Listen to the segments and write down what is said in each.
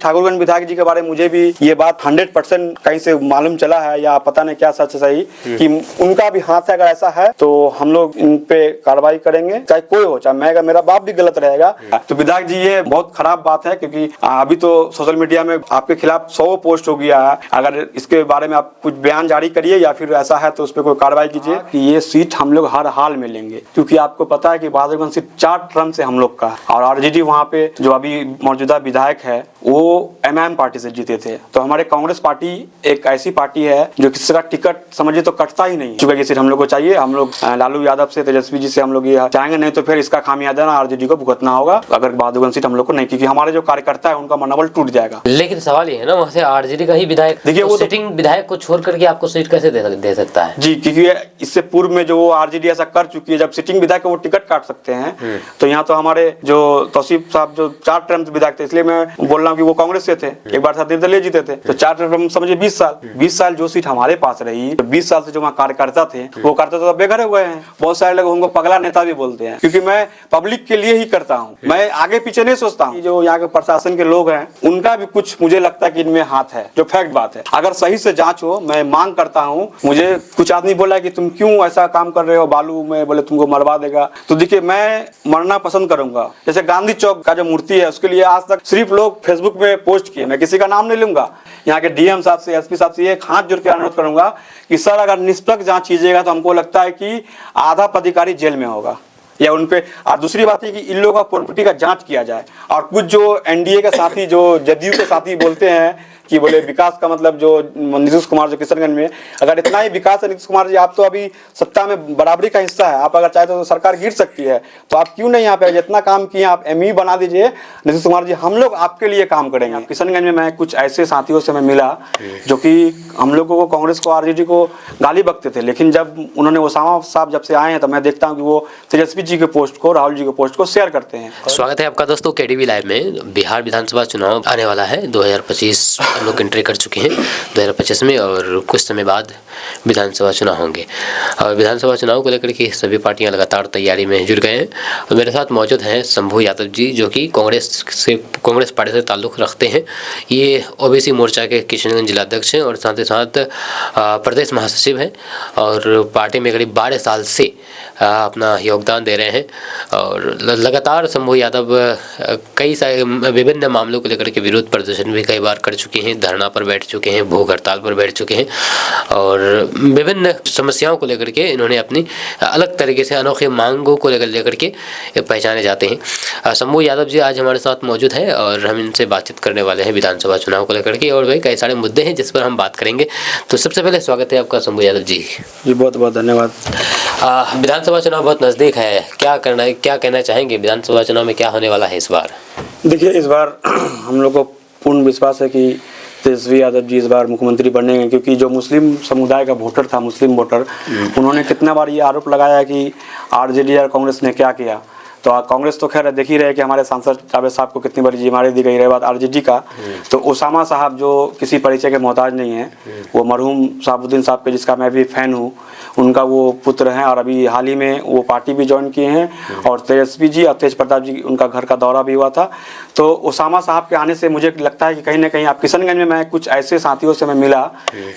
ठाकुरगंज विधायक जी के बारे में मुझे भी ये बात 100% कहीं से मालूम चला है या पता नहीं क्या सच सही कि उनका भी हाथ है। अगर ऐसा है तो हम लोग इन पे कार्रवाई करेंगे, चाहे कोई हो, चाहे मैं, मेरा बाप भी गलत रहेगा तो विधायक जी ये बहुत खराब बात है, क्योंकि अभी तो सोशल मीडिया में आपके खिलाफ 100 पोस्ट हो गया है। अगर इसके बारे में आप कुछ बयान जारी करिए या फिर ऐसा है तो उस पर कोई कार्रवाई कीजिए कि ये सीट हम लोग हर हाल में लेंगे, क्योंकि आपको पता है कि बहादुरगंज सीट 4 टर्म से हम लोग का, और आरजेडी वहाँ पे जो अभी मौजूदा विधायक है वो एमआईएम पार्टी से जीते थे। तो हमारे कांग्रेस पार्टी एक ऐसी पार्टी है जो किसी का टिकट समझिए तो कटता ही नहीं, चूंकि ये सीट हम लोग को चाहिए। हम लोग लालू यादव से, तेजस्वी जी से हम लोग ये चाहेंगे, नहीं तो फिर इसका खामियाजा आरजेडी को भुगतना होगा अगर बहादुरगंज सीट हम लोग को नहीं, क्योंकि हमारे जो कार्यकर्ता है उनका मनोबल टूट जाएगा। लेकिन सवाल ये है ना, वहाँ से आरजेडी का ही विधायक, देखिए वो सिटिंग विधायक को छोड़ करके आपको सीट कैसे दे सकता है जी, क्योंकि इससे पूर्व में जो आरजेडी ऐसा कर चुकी है, जब सिटिंग विधायक वो टिकट काट सकते हैं, तो यहाँ तो हमारे जो तौसीफ साहब जो 4 टर्म विधायक थे, इसलिए मैं बोल रहा हूँ कि वो कांग्रेस से थे, एक बार साथ निर्दलीय जीते थे, तो 4 टर्म समझिए 20 साल जो सीट हमारे पास रही, तो 20 साल से जो वहाँ कार्यकर्ता थे वो करते तो बेघर हुए हैं। बहुत सारे लोग उनको पगला नेता भी बोलते हैं, क्योंकि मैं पब्लिक के लिए ही करता हूँ, मैं आगे पीछे नहीं सोचता हूँ। जो यहाँ के प्रशासन के लोग हैं उनका भी कुछ मुझे लगता है कि इनमें हाथ है, जो फैक्ट बात है। अगर सही से जांच हो, मैं मांग करता हूँ। मुझे कुछ आदमी बोला कि तुम क्यों ऐसा काम कर रहे हो बालू में, बोले तुमको मरवा देगा, तो देखिए मैं मरना पसंद करूंगा। जैसे गांधी चौक का जो मूर्ति है उसके लिए आज तक सिर्फ लोग फेसबुक पे पोस्ट किए, मैं किसी का नाम नहीं लूंगा। यहाँ के डीएम साहब से, एसपी साहब से एक हाथ जोड़ के अनुरोध करूंगा कि सर अगर निष्पक्ष जांच कीजिएगा तो हमको लगता है कि आधा पदाधिकारी जेल में होगा या उनपे। और दूसरी बात है कि इन लोगों का प्रॉपर्टी का जांच किया जाए। और कुछ जो एनडीए के साथी, जो जदयू के साथी बोलते हैं कि बोले विकास का मतलब जो नीतीश कुमार जो किशनगंज में, अगर इतना ही विकास है नीतीश कुमार जी, आप तो अभी सत्ता में बराबरी का हिस्सा है, आप अगर चाहे तो सरकार गिर सकती है, तो आप क्यों नहीं यहाँ पे जितना काम किए आप एमई बना दीजिए नीतीश कुमार जी, हम लोग आपके लिए काम करेंगे। किशनगंज में मैं कुछ ऐसे साथियों से मैं मिला जो कि हम लोगों को, कांग्रेस को, आरजेडी को गाली बकते थे, लेकिन जब उन्होंने ओसामा साहब जब से आए हैं तो मैं देखता हूँ कि वो तेजस्वी जी के पोस्ट को, राहुल जी के पोस्ट को शेयर करते हैं। स्वागत है आपका दोस्तों केडीवी लाइव में। बिहार विधानसभा चुनाव आने वाला है 2025, हम लोग एंट्री कर चुके हैं 2025 में, और कुछ समय बाद विधानसभा चुनाव होंगे। और विधानसभा चुनाव को लेकर के सभी पार्टियां लगातार तैयारी में जुट गए हैं। और मेरे साथ मौजूद हैं शंभू यादव जी, जो कि कांग्रेस पार्टी से ताल्लुक़ रखते हैं। ये ओबीसी मोर्चा के किशनगंज जिलाध्यक्ष हैं और साथ ही साथ प्रदेश महासचिव हैं, और पार्टी में करीब 12 साल से अपना योगदान दे रहे हैं। और लगातार शंभू यादव कई सारे विभिन्न मामलों को लेकर के विरोध प्रदर्शन भी कई बार कर चुके हैं, धरना पर बैठ चुके हैं, भूख हड़ताल पर बैठ चुके हैं, और विभिन्न समस्याओं को लेकर के इन्होंने अपनी अलग तरीके से अनोखी मांगों को लेकर के पहचाने जाते हैं। शंभू यादव जी आज हमारे साथ मौजूद हैं और हम इनसे बातचीत करने वाले हैं विधानसभा चुनाव को लेकर के, और भाई कई सारे मुद्दे हैं जिस पर हम बात करेंगे। तो सबसे पहले स्वागत है आपका शंभू यादव जी। जी बहुत बहुत धन्यवाद। विधानसभा चुनाव बहुत नज़दीक है, क्या कहना चाहेंगे? विधानसभा चुनाव में क्या होने वाला है इस बार? देखिए इस बार हम लोग को पूर्ण विश्वास है कि तेजस्वी यादव जी इस बार मुख्यमंत्री बनेंगे, क्योंकि जो मुस्लिम समुदाय का वोटर था, मुस्लिम वोटर, उन्होंने कितना बार ये आरोप लगाया कि आरजेडी और कांग्रेस ने क्या किया। तो कांग्रेस तो खैर देख ही रहे कि हमारे सांसद जावेद साहब को कितनी बड़ी जिम्मेदारी दी गई। रही बात आरजेडी का, तो ओसामा साहब जो किसी परिचय के मोहताज नहीं है, वो मरहूम साहबुद्दीन साहब के, जिसका मैं भी फ़ैन हूँ, उनका वो पुत्र हैं, और अभी हाल ही में वो पार्टी भी ज्वाइन किए हैं। और तेजस्वी जी और तेज प्रताप जी, उनका घर का दौरा भी हुआ था। तो ओसामा साहब के आने से मुझे लगता है कि कहीं ना कहीं, आप किशनगंज में मैं कुछ ऐसे साथियों से मैं मिला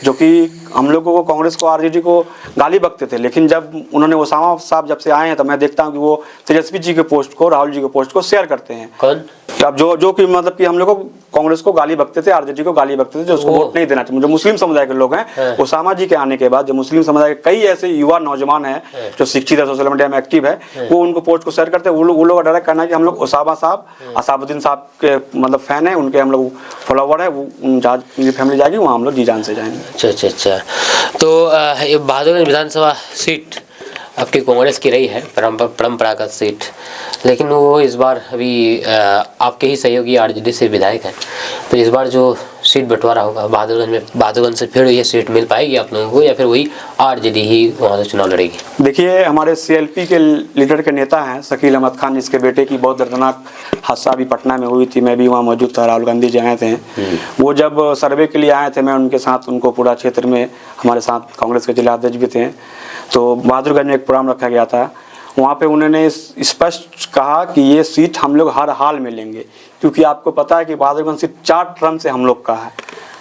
जो कि हम लोगों को, कांग्रेस को, आरजेडी को गाली बकते थे, लेकिन जब उन्होंने ओसामा साहब जब से आए हैं तो मैं देखता हूँ कि वो तेजस्वी जी के पोस्ट को, राहुल जी के पोस्ट को शेयर करते हैं। कौन? अब जो कि मतलब कि हम लोग को, कांग्रेस को गाली बकते थे, आरजेडी को गाली बकते थे, जो उसको वोट नहीं देना चाहिए। जो मुस्लिम समुदाय के लोग हैं, ओसामा जी के आने के बाद जो मुस्लिम समुदाय के कई ऐसे युवा नौजवान हैं जो शिक्षित है, सोशल मीडिया में एक्टिव है, वो उनको पोस्ट को शेयर करते हैं। वो लोग का डायरेक्ट कहना है कि हम लोग ओसामा साहब, असादुद्दीन साहब के मतलब फैन है, उनके हम लोग फॉलोवर है, उनकी फैमिली जाएगी वहाँ, हम लोग जी जान से जाएंगे। अच्छा। तो बहादुरगंज विधानसभा सीट आपकी कांग्रेस की रही है, परंपरागत सीट, लेकिन वो इस बार अभी आपके ही सहयोगी आरजेडी से विधायक हैं। तो इस बार जो सीट बंटवारा होगा बहादुरगंज से, फिर ये सीट मिल पाएगी आप लोगों को, या फिर वही आरजेडी ही वहाँ से चुनाव लड़ेगी? देखिए हमारे सीएलपी के लीडर के नेता हैं शकील अहमद खान, जिसके बेटे की बहुत दर्दनाक हादसा अभी पटना में हुई थी, मैं भी वहाँ मौजूद था, राहुल गांधी जी आए थे। वो जब सर्वे के लिए आए थे, मैं उनके साथ, उनको पूरा क्षेत्र में हमारे साथ कांग्रेस के जिला अध्यक्ष भी थे, तो बहादुरगंज में एक प्रोग्राम रखा गया था। वहाँ पे उन्होंने स्पष्ट कहा कि ये सीट हम लोग हर हाल में लेंगे, क्योंकि आपको पता है कि बहादुरगंज सीट 4 टर्म से हम लोग का है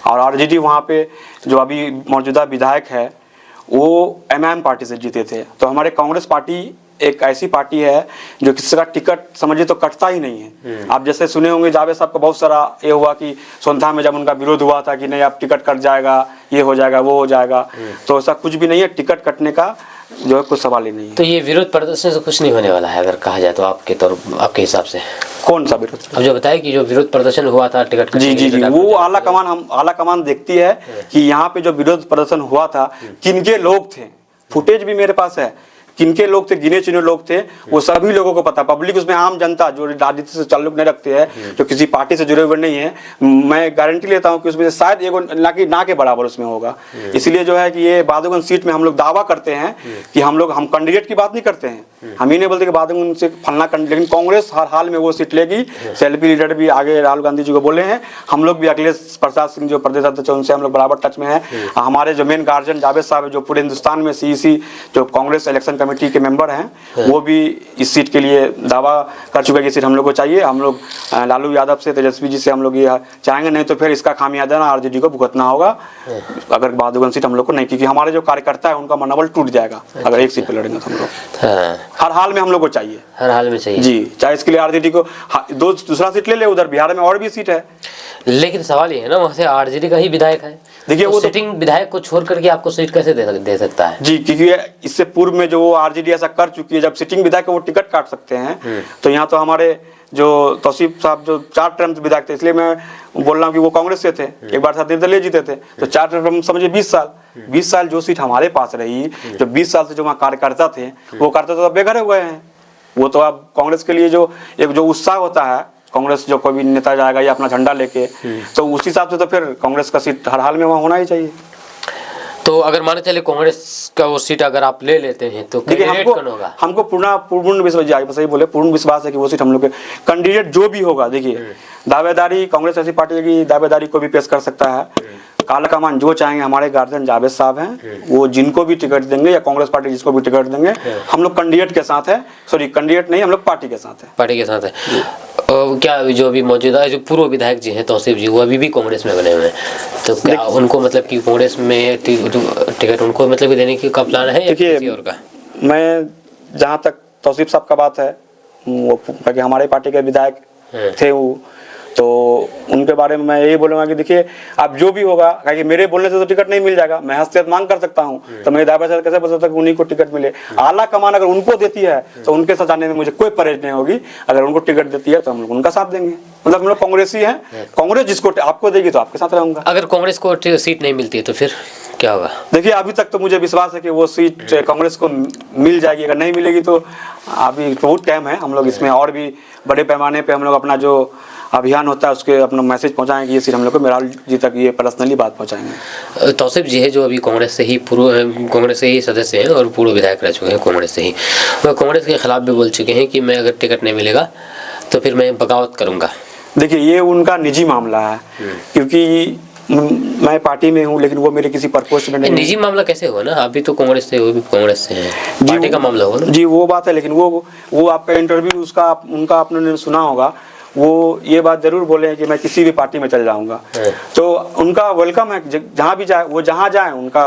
और आरजेडी वहाँ पे जो अभी मौजूदा विधायक है वो एमआईएम पार्टी से जीते थे। तो हमारे कांग्रेस पार्टी एक ऐसी पार्टी है जो किसी का टिकट समझिए तो कटता ही नहीं है। आप जैसे सुने होंगे जावेद साहब का बहुत सारा ये हुआ कि सोनथा में जब उनका विरोध हुआ था कि नहीं आप टिकट कट जाएगा, ये हो जाएगा, वो हो जाएगा, तो ऐसा कुछ भी नहीं है, टिकट कटने का जो है कुछ सवाल ही नहीं है। तो ये विरोध प्रदर्शन से कुछ नहीं होने वाला है अगर कहा जाए तो आपके हिसाब से? कौन सा विरोध? अब जो बताया कि जो विरोध प्रदर्शन हुआ था टिकट जी जी जी, वो आला कमान देखती है कि यहाँ पे जो विरोध प्रदर्शन हुआ था किनके लोग थे, फुटेज भी मेरे पास है, किनके लोग थे, गिने चुने लोग थे, वो सभी लोगों को पता। पब्लिक उसमें आम जनता जो राजनीति से ताल्लुक नहीं रखते हैं, जो किसी पार्टी से जुड़े हुए नहीं है, मैं गारंटी लेता हूं कि उसमें शायद एगो ना के बराबर उसमें होगा। इसलिए जो है कि ये बहादुरगंज सीट में हम लोग दावा करते हैं कि हम कैंडिडेट की बात नहीं करते हैं, हम ही नहीं बोलते कि बहादुरगंज से फलना कैंडिडेट, लेकिन कांग्रेस हर हाल में वो सीट लेगी। सेल्फी लीडर भी आगे राहुल गांधी जी को बोले हैं, हम लोग भी अखिलेश प्रसाद सिंह जो प्रदेश अध्यक्ष उनसे हम लोग बराबर टच में हैं। हमारे जो मेन गार्जियन जावेद साहब जो पूरे हिंदुस्तान में सीईसी जो कांग्रेस इलेक्शन कमेटी के मेंबर हैं, वो भी इस सीट के लिए दावा कर चुके हैं कि सीट हम लोग को चाहिए। हम लोग लालू यादव से, तेजस्वी जी से हम लोग ये चाहेंगे, नहीं तो फिर इसका खामियाजा ना आरजेडी को भुगतना होगा अगर बहादुरगंज सीट हम लोग को नहीं, क्योंकि हमारे जो कार्यकर्ता है उनका मनोबल टूट जाएगा अगर एक सीट पे लड़ेंगे तो हम लोग। हर हाल में हम लोग को चाहिए, हर हाल में चाहिए जी, चाहे इसके लिए आरजेडी को दूसरा सीट ले ले, उधर बिहार में और भी सीट है। लेकिन सवाल ये है ना, वहाँ से आरजेडी का ही विधायक है, देखिए वो सिटिंग विधायक को छोड़ करके आपको सीट कैसे दे सकता है? जी, क्योंकि इससे पूर्व में जो आरजेडी ऐसा कर चुकी है, जब सिटिंग विधायक वो टिकट काट सकते हैं, तो यहाँ तो हमारे जो तौसीफ साहब जो 4 टर्म विधायक थे, इसलिए मैं बोल रहा हूँ कि वो कांग्रेस से थे, एक बार साथ निर्दलीय जीते थे, तो 4 टर्म समझिए 20 साल जो सीट हमारे पास रही, जो 20 साल से जो वहाँ कार्यकर्ता थे, वो करते तो बेघर हुए हैं। वो तो अब कांग्रेस के लिए जो एक जो उत्साह होता है, कांग्रेस जो कोई भी नेता जाएगा या अपना झंडा लेके, तो उस हिसाब से तो फिर कांग्रेस का सीट हर हाल में वहाँ होना ही चाहिए। तो अगर माने चले कांग्रेस का वो सीट अगर आप ले लेते हैं तो कैंडिडेट कौन होगा? हमको पूर्ण विश्वास, सही बोले, पूर्ण विश्वास है कि वो सीट हम लोग के कैंडिडेट जो भी होगा, देखिए दावेदारी कांग्रेस ऐसी पार्टी है कि दावेदारी को भी पेश कर सकता है। काला कमान जो चाहेंगे, हमारे गार्जियन जावेद साहब हैं, वो जिनको भी टिकट देंगे या कांग्रेस पार्टी जिसको भी टिकट देंगे, हम लोग कैंडिडेट के साथ है, सॉरी कैंडिडेट नहीं, हम लोग पार्टी के साथ है। पार्टी के साथ है। क्या जो अभी मौजूदा जो पूर्व विधायक जी हैं तौसीफ जी, वो अभी भी कांग्रेस में बने हुए हैं, तो क्या उनको मतलब कि कांग्रेस में टिकट उनको मतलब कि देने का प्लान है या किसी और का? मैं जहाँ तक तौसीफ साहब का बात है, वो हमारे पार्टी के विधायक थे वो, तो उनके बारे में मैं यही बोलूँगा कि देखिए अब जो भी होगा, क्योंकि मेरे बोलने से तो टिकट नहीं मिल जाएगा, मैं हस्तक्षेप मांग कर सकता हूँ, तो मेरे दावा से कैसे बोल सकता कि उन्हीं को टिकट मिले। आला कमान अगर उनको देती है तो उनके साथ जाने में मुझे कोई परहेज नहीं होगी, अगर उनको टिकट देती है तो हम लोग उनका साथ देंगे। मतलब हम लोग कांग्रेसी हैं, कांग्रेस जिसको आपको देगी तो आपके साथ रहूंगा। अगर कांग्रेस को सीट नहीं मिलती है तो फिर क्या होगा? देखिए अभी तक तो मुझे विश्वास है कि वो सीट कांग्रेस को मिल जाएगी, अगर नहीं मिलेगी तो अभी बहुत टाइम है, हम लोग इसमें और भी बड़े पैमाने पे हम लोग अपना जो अभियान होता है उसके अपना मैसेज पहुंचाएंगे, ये सीट हम लोग को मेराल जी तक ये पर्सनली बात पहुंचाएंगे। तौसीफ जी है जो अभी कांग्रेस से ही सदस्य हैं और पूर्व विधायक रह चुके हैं कांग्रेस से ही, वह कांग्रेस के खिलाफ भी बोल चुके हैं कि मैं अगर टिकट नहीं मिलेगा तो फिर मैं बगावत करूँगा। देखिए ये उनका निजी मामला है, क्योंकि मैं पार्टी में हूँ, लेकिन वो मेरे किसी परपोस्ट में नहीं। निजी मामला कैसे हुआ ना, अभी तो कांग्रेस से, वो भी कांग्रेस से है, पार्टी का मामला होगा ना। जी वो बात है, लेकिन वो आपका इंटरव्यू उनका आपने सुना होगा, वो ये बात जरूर बोले हैं कि मैं किसी भी पार्टी में चल जाऊंगा, तो उनका वेलकम है, जहाँ भी जाए, वो जहाँ जाए, उनका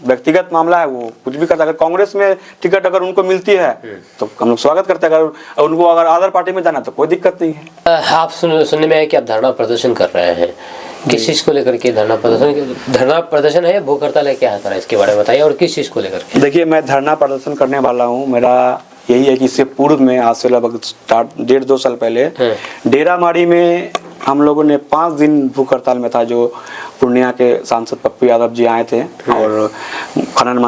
व्यक्तिगत मामला है, वो कुछ भी करता है। अगर कांग्रेस में टिकट अगर उनको मिलती है तो हम लोग स्वागत करते हैं, अगर उनको अगर अदर पार्टी में जाना तो कोई दिक्कत नहीं है। आप सुनने में आया कि आप धरना प्रदर्शन कर रहे हैं, किस चीज को लेकर के धरना प्रदर्शन है, भूख हड़ताल है, क्या है, इसके बारे में बताइए, और किस चीज को लेकर के? देखिए मैं धरना प्रदर्शन करने वाला हूँ, मेरा यही है कि इससे पूर्व में आज से लगभग 1.5-2 साल पहले डेरामारी में हम लोगों ने 5 दिन भूख हड़ताल में था, जो पूर्णिया के सांसद पप्पू यादव जी आए थे और खनन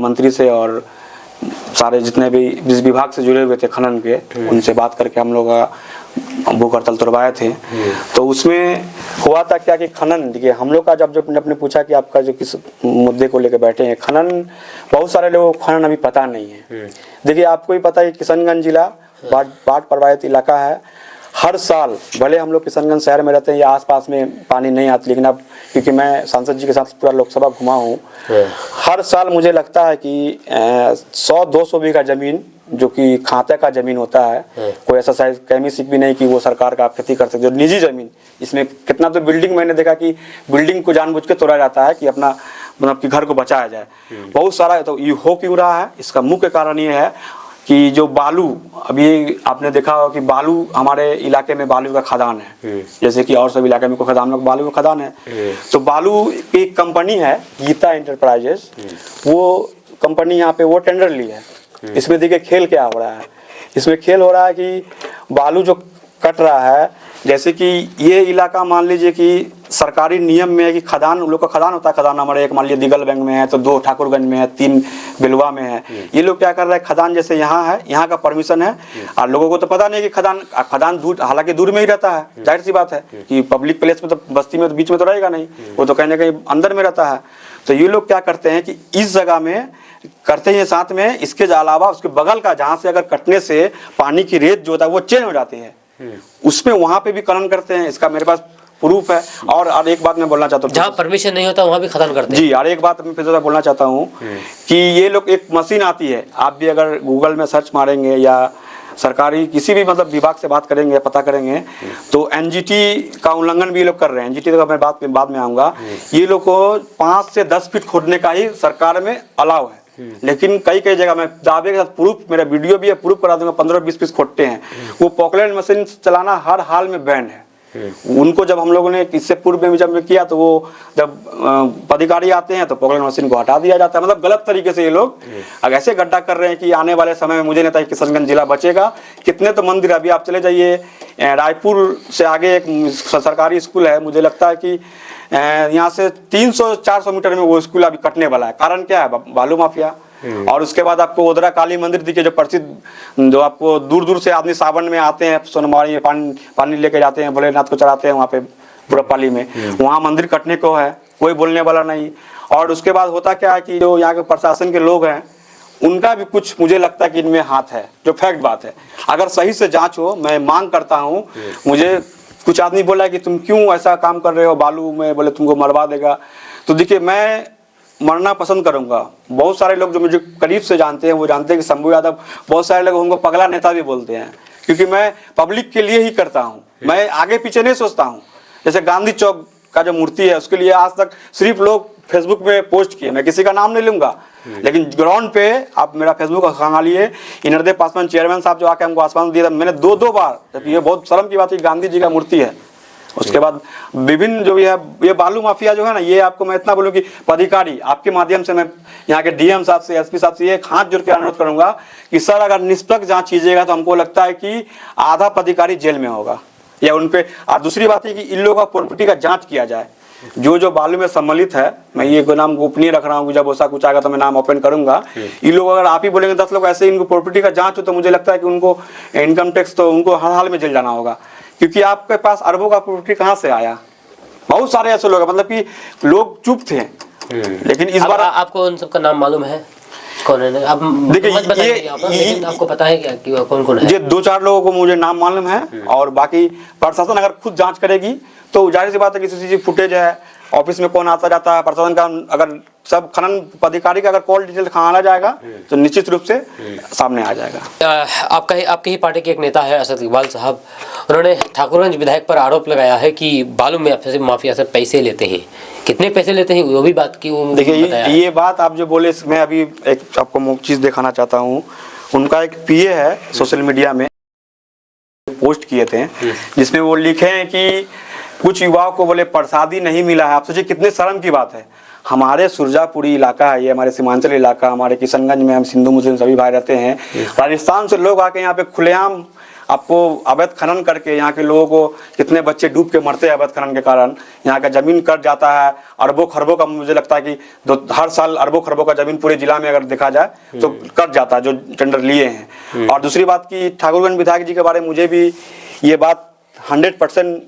मंत्री से और सारे जितने भी जिस विभाग से जुड़े हुए थे खनन के, उनसे बात करके हम लोग भूख हड़ताल तोड़वाए थे। तो उसमें हुआ था क्या कि खनन, देखिए हम लोग का जब आपने पूछा कि आपका जो किस मुद्दे को लेकर बैठे हैं, खनन बहुत सारे लोगों को खनन अभी पता नहीं है। देखिए आपको ही पता है किशनगंज जिला बाढ़ प्रभावित इलाका है, हर साल भले हम लोग किशनगंज शहर में रहते हैं या आसपास में पानी नहीं आती, लेकिन अब क्योंकि मैं सांसद जी के साथ पूरा लोकसभा घुमा हूँ, हर साल मुझे लगता है कि 100-200 बीघा जमीन जो कि खाते का जमीन होता है, कोई ऐसा साइज केमिसिक भी नहीं कि वो सरकार का आप खेती कर सकते हो, निजी जमीन। इसमें कितना तो बिल्डिंग मैंने देखा कि बिल्डिंग को जानबूझ के तोड़ा जाता है कि अपना मतलब कि घर को बचाया जाए, बहुत सारा। तो ये हो क्यों रहा है, इसका मुख्य कारण ये है कि जो बालू, अभी आपने देखा होगा कि बालू हमारे इलाके में बालू का खदान है, जैसे कि और सब इलाके में कोई खदान में बालू का खदान है। तो बालू की एक कंपनी है गीता इंटरप्राइजेस, वो कंपनी यहाँ पे वो टेंडर ली है। इसमें देखिए खेल क्या हो रहा है, इसमें खेल हो रहा है कि बालू जो कट रहा है, जैसे कि ये इलाका मान लीजिए कि सरकारी नियम में है कि खदान, लोग का खदान होता है, खदान हमारे एक मान लीजिए दिगल बैंक में है, तो 2 ठाकुरगंज में है, 3 बिलवा में है। ये लोग क्या कर रहे हैं, खदान जैसे यहाँ है, यहाँ का परमिशन है, और लोगों को तो पता नहीं कि खदान दूर, हालांकि दूर में ही रहता है, जाहिर सी बात है कि पब्लिक प्लेस में तो, बस्ती में तो बीच में तो रहेगा नहीं, वो तो कहीं ना कहीं अंदर में रहता है। तो ये लोग क्या करते हैं कि इस जगह में करते हैं, साथ में इसके अलावा उसके बगल का जहाँ से अगर कटने से पानी की रेत जो होता है वो चेंज हो जाती है, उसमें वहां पे भी खनन करते हैं। इसका मेरे पास प्रूफ है। और एक बात मैं बोलना चाहता हूँ, जहाँ परमिशन नहीं होता वहाँ भी खदान करते हैं जी। और एक बात मैं फिर बोलना चाहता हूँ कि ये लोग, एक मशीन आती है, आप भी अगर गूगल में सर्च मारेंगे या सरकारी किसी भी मतलब विभाग से बात करेंगे, पता करेंगे, तो एनजीटी का उल्लंघन भी ये लोग कर रहे हैं। एनजीटी का मैं बाद में आऊंगा। ये लोग को 5 से 10 फीट खोदने का ही सरकार में अलाउ है, लेकिन कई जगह मैं दावे के साथ प्रूफ, मेरा वीडियो भी है, प्रूफ करा दूंगा, 15-20 पीस खोदते हैं। वो पॉकलेट मशीन चलाना हर हाल में बैन है। उनको जब हम लोगों ने इससे पूर्व में जब किया, तो वो जब अधिकारी आते हैं तो पॉकलेट मशीन को हटा दिया जाता है। मतलब गलत तरीके से ये लोग अगर ऐसे गड्ढा कर रहे हैं कि आने वाले समय में मुझे नहीं पता किशनगंज जिला बचेगा। कितने तो मंदिर, अभी आप चले जाइए रायपुर से आगे एक सरकारी स्कूल है, मुझे लगता है कि यहाँ से 300-400 मीटर में वो स्कूल अभी कटने वाला है। कारण क्या है, बालू माफिया। और उसके बाद आपको ओदरा काली मंदिर दिखे, जो प्रसिद्ध, जो आपको दूर दूर से आदमी सावन में आते हैं, सोनमारी में पानी लेके जाते हैं, भोलेनाथ को चढ़ाते हैं वहाँ पे पुरपाली में, वहाँ मंदिर कटने को है, कोई बोलने वाला नहीं। और उसके बाद होता क्या है कि जो यहाँ के प्रशासन के लोग हैं, उनका भी कुछ मुझे लगता है कि इनमें हाथ है, जो फैक्ट बात है। अगर सही से जांच हो, मैं मांग करता हूँ। मुझे कुछ आदमी बोला कि तुम क्यों ऐसा काम कर रहे हो बालू में, बोले तुमको मरवा देगा। तो देखिए, मैं मरना पसंद करूंगा। बहुत सारे लोग जो मुझे करीब से जानते हैं वो जानते हैं कि शंभू यादव, बहुत सारे लोग उनको पगला नेता भी बोलते हैं, क्योंकि मैं पब्लिक के लिए ही करता हूँ, मैं आगे पीछे नहीं सोचता हूँ। जैसे गांधी चौक का जो मूर्ति है, उसके लिए आज तक सिर्फ लोग फेसबुक में पोस्ट किए, मैं किसी का नाम नहीं लूंगा, लेकिन ग्राउंड पे आप मेरा फेसबुक खंगा लिए, इनरदेव पासवान चेयरमैन साहब जो आके हमको आसमान दिया था, मैंने 2 बार, जबकि ये बहुत शर्म की बात है, गांधी जी का मूर्ति है। उसके बाद विभिन्न जो भी है, ये बालू माफिया जो है ना, ये आपको मैं इतना बोलूं कि पदाधिकारी, आपके माध्यम से मैं यहाँ के डीएम साहब से, एसपी साहब से एक हाथ जोड़ के अनुरोध करूंगा कि सर, अगर निष्पक्ष जांच कीजिएगा तो हमको लगता है कि आधा पदाधिकारी जेल में होगा या उनपे। और दूसरी बात है कि इन लोगों का प्रॉपर्टी का जांच किया जाए, जो बालू में सम्मिलित है। मैं ये कोई नाम गोपनीय रख रहा हूँ, जब ऐसा कुछ आएगा तो मैं नाम ओपन करूंगा। ये लोग अगर आप ही बोलेंगे 10 लोग ऐसे इनको प्रॉपर्टी का जांच हो, तो मुझे लगता है कि उनको इनकम टैक्स, तो उनको हर हाल में जेल जाना होगा, क्योंकि आपके पास अरबों का प्रॉपर्टी कहाँ से आया। बहुत सारे ऐसे लोग, मतलब कि लोग चुप थे, लेकिन इस बार आपको उन सबका नाम मालूम है कौन है? आप देखिए, लेकिन आपको पता है क्या कि कौन कौन है? ये 2-4 लोगों को मुझे नाम मालूम है, और बाकी प्रशासन अगर खुद जांच करेगी तो जाहिर सी बात है, किसी चीज फुटेज है, ऑफिस में कौन आता जाता है, प्रशासन का अगर सब खनन पदाधिकारी का अगर कॉल डिटेल खाना जाएगा तो निश्चित रूप से सामने आ जाएगा। आपके ही पार्टी के एक नेता है असद इकबाल साहब, उन्होंने ठाकुरगंज विधायक पर आरोप लगाया है कि बालू माफिया से पैसे लेते हैं। कितने पैसे लेते हैं वो भी बात की। देखिए, ये बात आप जो बोले, मैं अभी एक आपको चीज दिखाना चाहता हूँ। उनका एक पीए है, सोशल मीडिया में पोस्ट किए थे, जिसमें वो लिखे हैं कि कुछ युवाओं को बोले प्रसादी नहीं मिला है। आप सोचिए कितने शर्म की बात है। हमारे सुरजापुरी इलाका है, ये हमारे सीमांचल इलाका, हमारे किशनगंज में हम हिंदू मुस्लिम सभी भाई रहते हैं। राजस्थान से लोग आके यहाँ पे खुलेआम आपको अवैध खनन करके, यहाँ के लोगों को कितने बच्चे डूब के मरते हैं अवैध खनन के कारण। यहाँ का जमीन कट जाता है, अरबों खरबों का, मुझे लगता है कि हर साल अरबों खरबों का जमीन पूरे जिला में अगर देखा जाए तो कट जाता है, जो टेंडर लिए हैं। और दूसरी बात की ठाकुरगंज विधायक जी के बारे में मुझे भी ये बात 100%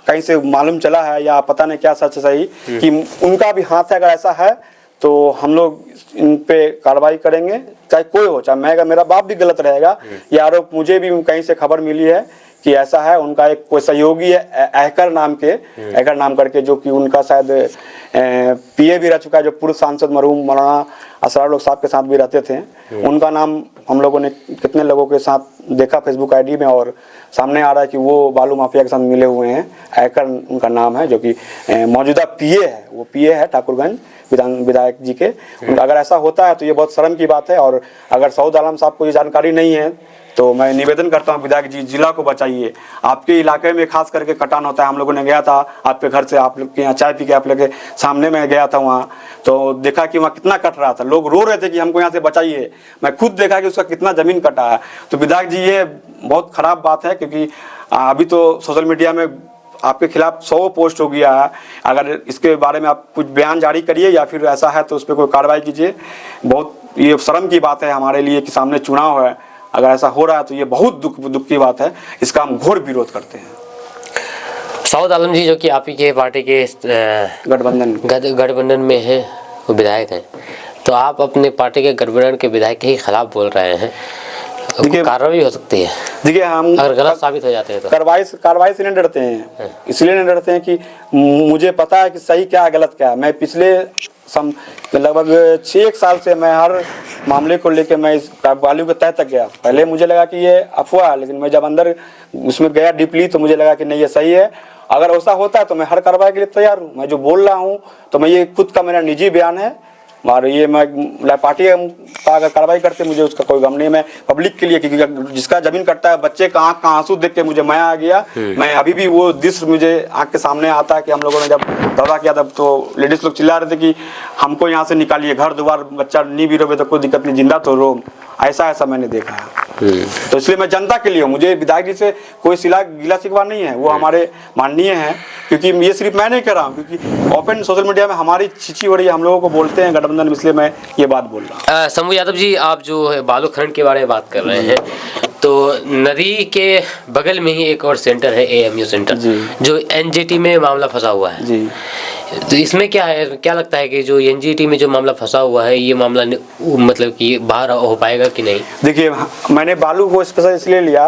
कहीं से मालूम चला है, या पता नहीं क्या सच सही, कि उनका भी हाथ है। अगर ऐसा है तो हम लोग इन पे कार्रवाई करेंगे, चाहे कोई हो, चाहे मैं, मेरा बाप भी गलत रहेगा। ये आरोप मुझे भी कहीं से खबर मिली है कि ऐसा है, उनका एक कोई सहयोगी है अहकर नाम करके, जो कि उनका शायद पीए भी रह चुका है, जो पूर्व सांसद मरहूम मौलाना असरार लोग साहब के साथ भी रहते थे। उनका नाम हम लोगों ने कितने लोगों के साथ देखा फेसबुक आईडी में, और सामने आ रहा है कि वो बालू माफिया के साथ मिले हुए हैं। अहकर उनका नाम है, जो कि मौजूदा पीए है, वो पीए है ठाकुरगंज विधायक जी के। अगर ऐसा होता है तो ये बहुत शर्म की बात है, और अगर सऊद आलम साहब को ये जानकारी नहीं है तो मैं निवेदन करता हूँ विधायक जी, जिला को बचाइए। आपके इलाके में खास करके कटान होता है। हम लोगों ने गया था आपके घर से, आप लोग के यहाँ चाय पी के आप लोग के सामने में गया था वहाँ, तो देखा कि वहाँ कितना कट रहा था, लोग रो रहे थे कि हमको यहाँ से बचाइए। मैं खुद देखा कि उसका कितना ज़मीन कटा है। तो विधायक जी ये बहुत ख़राब बात है, क्योंकि अभी तो सोशल मीडिया में आपके खिलाफ 100 पोस्ट हो गया है। अगर इसके बारे में आप कुछ बयान जारी करिए, या फिर ऐसा है तो उस पर कोई कार्रवाई कीजिए। बहुत ये शर्म की बात है हमारे लिए कि सामने चुनाव है, अगर ऐसा हो रहा है तो ये बहुत दुख की बात है। इसका हम घोर विरोध करते हैं। सऊद आलम जी, जो कि आप ही के पार्टी के गठबंधन में हैं, वो विधायक हैं, तो आप अपने पार्टी के गठबंधन के विधायक के खिलाफ बोल रहे हैं, कार्रवाई हो सकती है। देखिए, हम अगर गलत साबित हो जाते हैं तो कार्रवाई से नहीं डरते हैं। इसलिए नहीं डरते हैं कि मुझे पता है कि सही क्या है गलत क्या है। मैं पिछले लगभग 6 साल से मैं हर मामले को लेकर मैं इस बालू के तह तक गया। पहले मुझे लगा कि ये अफवाह है, लेकिन मैं जब अंदर उसमें गया डीपली तो मुझे लगा कि नहीं, ये सही है। अगर ऐसा होता है तो मैं हर कार्रवाई के लिए तैयार हूँ। मैं जो बोल रहा हूँ तो मैं ये खुद का मेरा निजी बयान है, और ये मैं पार्टी का अगर कार्रवाई करते मुझे उसका कोई गम नहीं। मैं पब्लिक के लिए, क्योंकि जिसका जमीन कटता है, बच्चे का आँख का आंसू देख के मुझे माया आ गया। मैं अभी भी वो दृश्य मुझे आँख के सामने आता है कि हम लोगों ने जब दौरा किया तब तो लेडीज लोग चिल्ला रहे थे कि हमको यहाँ से निकालिए, घर द्वार बच्चा नहीं भी रोवे तो कोई दिक्कत नहीं, जिंदा तो रो। ऐसा मैंने देखा है। तो इसलिए मैं जनता के लिए हूँ। मुझे विधायक जी से कोई गिला शिकवा नहीं है, वो हमारे माननीय हैं। क्योंकि ये सिर्फ मैं नहीं कह रहा हूँ, क्योंकि ओपन सोशल मीडिया में हमारी छिछी हो रही है, हम लोगों को बोलते हैं गठबंधन, इसलिए मैं ये बात बोल रहा हूँ। शंभू यादव जी, आप जो बालू खनन के बारे में बात कर रहे हैं, तो नदी के बगल में ही एक और सेंटर है, AMU सेंटर, जो NGT में मामला फंसा हुआ है जी। तो इसमें क्या है, क्या लगता है कि जो NGT में जो मामला फंसा हुआ है, ये मामला मतलब कि बाहर हो पाएगा कि नहीं? देखिए, मैंने बालू को स्पेशल इसलिए लिया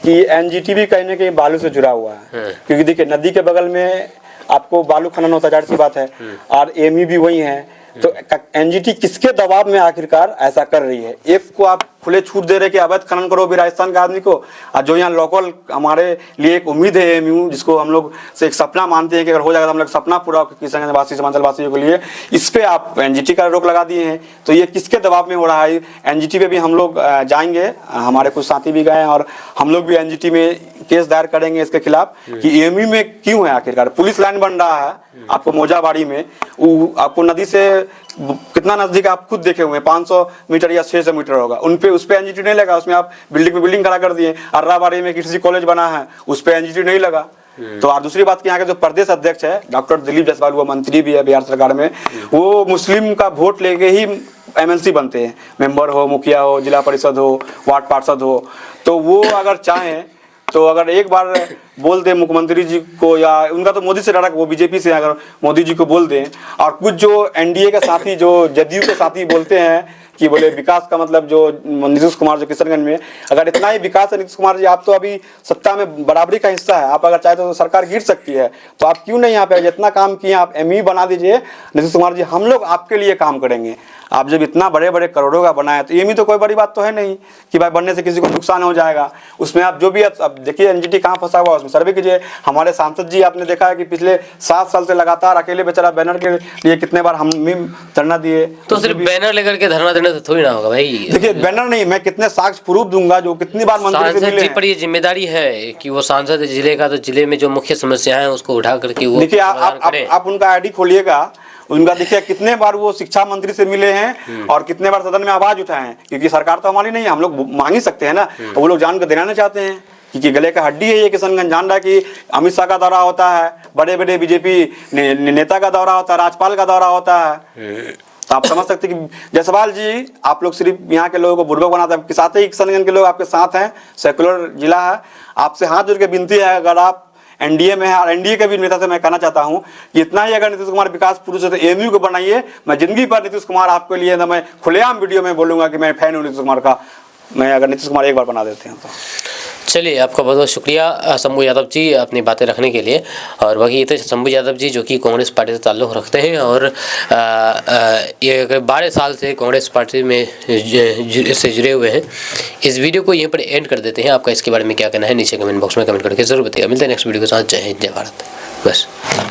कि NGT भी कहीं ना कहीं बालू से जुड़ा हुआ है। क्योंकि देखिए, नदी के बगल में आपको बालू खनन होता है, जाहिर सी बात है, और AMU भी वही है। तो NGT किसके दबाव में आखिरकार ऐसा कर रही है? एक को आप खुले छूट दे रहे कि अवैध खनन करो भी राजस्थान के आदमी को, और जो यहाँ लोकल हमारे लिए एक उम्मीद है AMU, जिसको हम लोग से एक सपना मानते हैं कि अगर हो जाएगा तो हम लोग सपना पूरा किसान वासी समांचल वासियों के लिए, इस पे आप NGT का रोक लगा दिए हैं। तो ये किसके दबाव में हो रहा है? NGT पे भी हम लोग जाएंगे, हमारे कुछ साथी भी गए हैं, और हम लोग भी NGT में केस दायर करेंगे इसके खिलाफ कि AMU में क्यों है आखिरकार। पुलिस लाइन बन रहा है आपको मौजाबाड़ी में, आपको नदी से कितना नजदीक आप खुद देखे हुए, 500 मीटर या 600 मीटर होगा, उस पे NGT नहीं लगा। उसमें आप बिल्डिंग खड़ा कर दिए। अर्राबाड़ी में किसी कॉलेज बना है, उस पे NGT नहीं लगा। तो और दूसरी बात कि यहाँ के जो प्रदेश अध्यक्ष है डॉक्टर दिलीप जायसवाल, वो मंत्री भी है बिहार सरकार में, वो मुस्लिम का वोट लेके ही MLC बनते हैं, मेंबर हो, मुखिया हो, जिला परिषद हो, वार्ड पार्षद हो। तो वो अगर चाहें तो अगर एक बार बोल दे मुख्यमंत्री जी को, या उनका तो मोदी से डरा, वो बीजेपी से, अगर मोदी जी को बोल दें, और कुछ जो NDA के साथी, जो जदयू के साथी बोलते हैं कि बोले विकास का मतलब, जो नीतीश कुमार जो किशनगंज में, अगर इतना ही विकास है नीतीश कुमार जी, आप तो अभी सत्ता में बराबरी का हिस्सा है, आप अगर चाहे तो सरकार गिर सकती है, तो आप क्यों नहीं यहाँ पे जितना काम किए आप MU बना दीजिए। नीतीश कुमार जी, हम लोग आपके लिए काम करेंगे। आप जब इतना बड़े करोड़ों का बनाया तो AMU तो कोई बड़ी बात तो है नहीं कि भाई बनने से किसी को नुकसान हो जाएगा। उसमें आप जो भी, अब देखिए NGT कहाँ फंसा हुआ है, उसमें सर्वे कीजिए। हमारे सांसद जी आपने देखा है कि पिछले 7 साल से लगातार अकेले बेचारा बैनर के लिए कितने बार हम धरना दिए। तो सिर्फ बैनर लेकर के धरना देने से थोड़ी ना होगा भाई। देखिए, बैनर नहीं, मैं कितने साक्ष्य प्रूफ दूंगा, जो कितनी बार मंत्री से मिले हैं। पर ये जिम्मेदारी है कि वो सांसद जिले का, तो जिले में जो मुख्य समस्याएं हैं उसको उठा करके वो देखिए, आप उनका ID खोलिएगा, उनका देखिए कितने बार वो शिक्षा मंत्री से मिले हैं और कितने बार सदन में आवाज उठाए हैं। क्योंकि सरकार तो हमारी नहीं है, हम लोग मांग ही सकते हैं ना, और वो लोग जान कर देना चाहते हैं क्योंकि गले का हड्डी है ये किशनगंज। जान रहा है कि अमित शाह का दौरा होता है, बड़े बीजेपी नेता का दौरा होता है, राज्यपाल का दौरा होता है। तो आप समझ सकते हैं कि जायसवाल जी, आप लोग सिर्फ यहाँ के लोगों को बुर्बक बनाते हैं, साथ ही किशनगंज के लोग आपके साथ हैं, सेकुलर जिला है। आपसे हाथ जोड़ के विनती है, अगर आप NDA में है, और NDA के भी नेता से मैं कहना चाहता हूँ कि इतना ही अगर नीतीश कुमार विकास पुरुष है तो AMU को बनाइए। मैं जिंदगी पर नीतीश कुमार आपके लिए, मैं खुलेआम वीडियो में बोलूंगा कि मैं फैन हूँ नीतीश कुमार का, में अगर नीतीश कुमार एक बार बना देते हैं तो। चलिए, आपका बहुत बहुत शुक्रिया शंभू यादव जी अपनी बातें रखने के लिए। और बाकी ये थे शंभू यादव जी जो कि कांग्रेस पार्टी से ताल्लुक़ रखते हैं और ये 12 साल से कांग्रेस पार्टी में से जुड़े हुए हैं। इस वीडियो को यहीं पर एंड कर देते हैं। आपका इसके बारे में क्या कहना है नीचे कमेंट बॉक्स में कमेंट करके ज़रूर बताइएगा। मिलते हैं नेक्स्ट वीडियो के साथ। जय हिंद, जय भारत। बस।